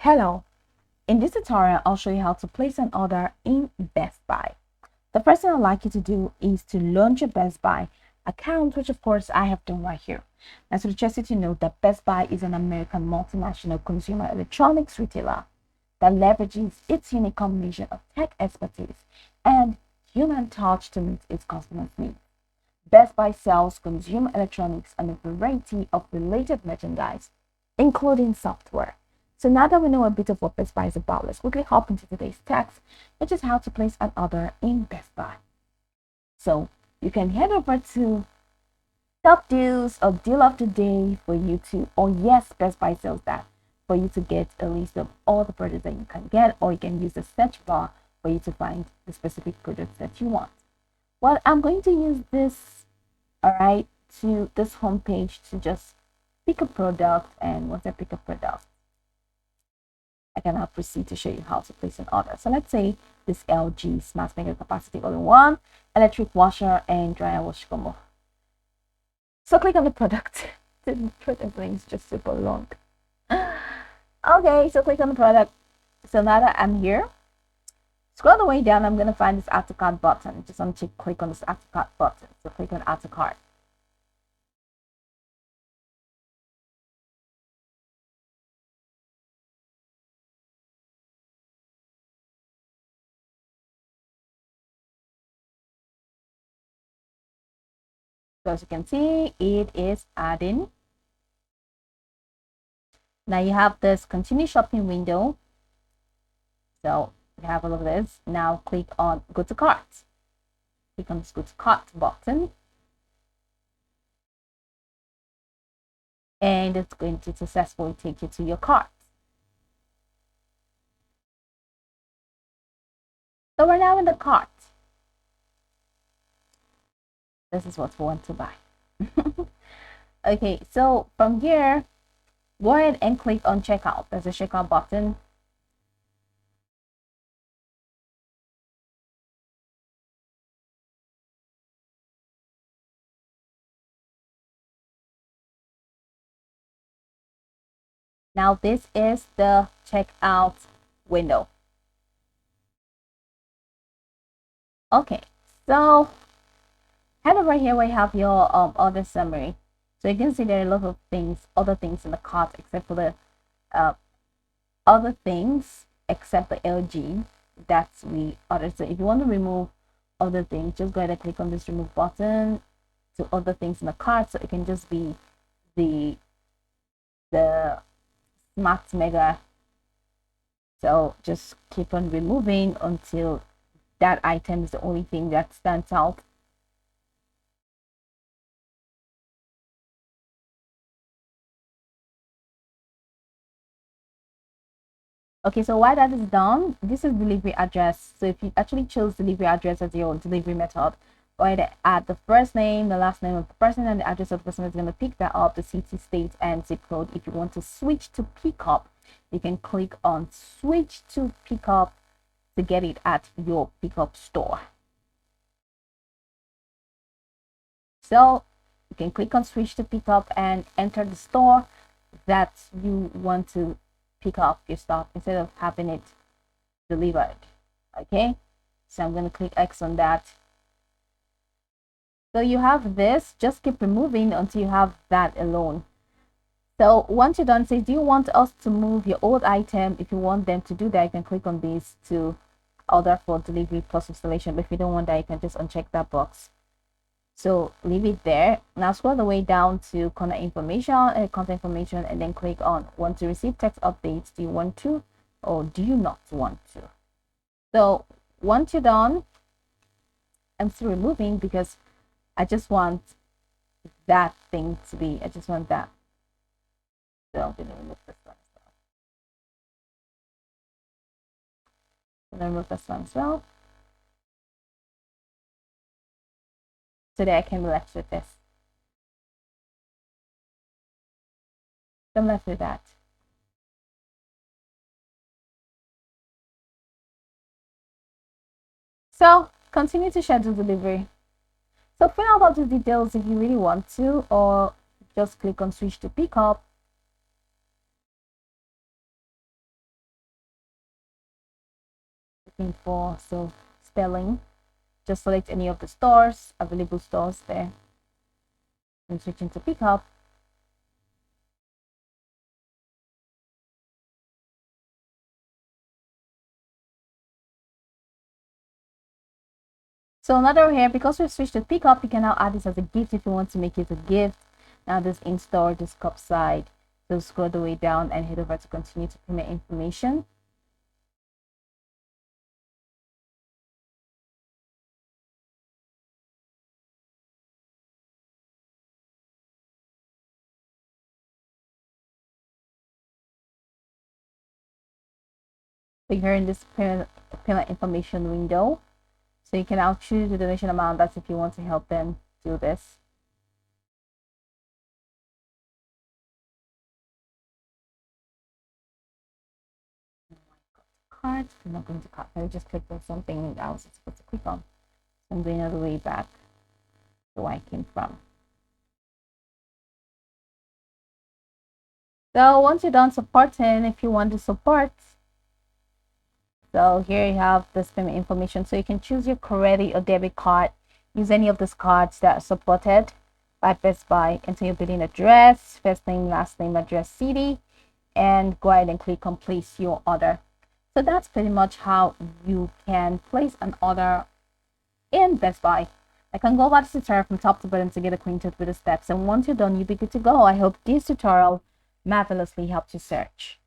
Hello, in this tutorial I'll show you how to place an order in Best Buy. The first thing I'd like you to do is to launch a Best Buy account, which of course I have done right here. I suggest you to know that Best Buy is an American multinational consumer electronics retailer that leverages its unique combination of tech expertise and human touch to meet its customers' needs. Best Buy sells consumer electronics and a variety of related merchandise, including software. So now that we know a bit of what Best Buy is about, let's quickly hop into today's text, which is how to place an order in Best Buy. So you can head over to top deals or deal of the day for you to, or yes, Best Buy sells that, for you to get a list of all the products that you can get, or you can use the search bar for you to find the specific products that you want. Well, I'm going to use this, all right, to this homepage to just pick a product, and once I pick a product, I can now proceed to show you how to place an order. So let's say this LG Smart Mega Capacity All-in-One Electric Washer and Dryer Wash Combo. So click on the product. The product name is just super long. Okay, so click on the product. So now that I'm here, scroll the way down, I'm going to find this add to cart button. Just want to click on this add to cart button. So click on add to cart. So as you can see, it is adding. Now you have this continue shopping window. So you have all of this. Now click on go to cart. Click on this go to cart button. And it's going to successfully take you to your cart. So we're now in the cart. This is what we want to buy. Okay, so from here, go ahead and click on checkout. There's a checkout button. Now this is the checkout window. Okay, so head over here where you have your order summary. So you can see there are a lot of things, other things in the cart except for the other things except the LG that we ordered. So if you want to remove other things, just go ahead and click on this remove button to other things in the cart. So it can just be the Smart Mega. So just keep on removing until that item is the only thing that stands out. Okay, so while that is done, this is delivery address. So if you actually chose delivery address as your delivery method, go ahead and add the first name, the last name of the person, and the address of the person is going to pick that up, the city, state, and zip code. If you want to switch to pickup, you can click on switch to pickup to get it at your pickup store. So you can click on switch to pickup and enter the store that you want to pick up your stuff instead of having it delivered. Okay, so I'm going to click X on that. So you have this, just keep removing until you have that alone. So once you're done, say, do you want us to move your old item? If you want them to do that, you can click on this to order for delivery plus installation. But if you don't want that, you can just uncheck that box. So leave it there. Now scroll the way down to contact information, and then click on want to receive text updates. Do you want to, or do you not want to? So once you're done, I'm still removing because I just want that thing to be, I just want that. So I'm going to remove this one as well. I'm going to remove this one as well. So that I can be left with this. I'm left with that. So continue to schedule delivery. So fill out all the details if you really want to, or just click on switch to pickup. looking for. So spelling, just select any of the stores, available stores there, and switch into pickup. So another here, because we've switched to pickup, you can now add this as a gift if you want to make it a gift. Now this in-store, this cup side. So scroll the way down and head over to continue to payment information. So here in this payment information window, so you can now choose the donation amount. That's if you want to help them do this. Cards. I'm not going to cut. I just clicked on something I was supposed to click on. I'm going all the way back to where I came from. So once you're done supporting, if you want to support, so here you have this payment information. So you can choose your credit or debit card. Use any of these cards that are supported by Best Buy. Enter your billing address, first name, last name, address, city, and go ahead and click on place your order. So that's pretty much how you can place an order in Best Buy. I can go back to the tutorial from top to bottom to get acquainted with the steps. And once you're done, you'll be good to go. I hope this tutorial marvelously helped you search.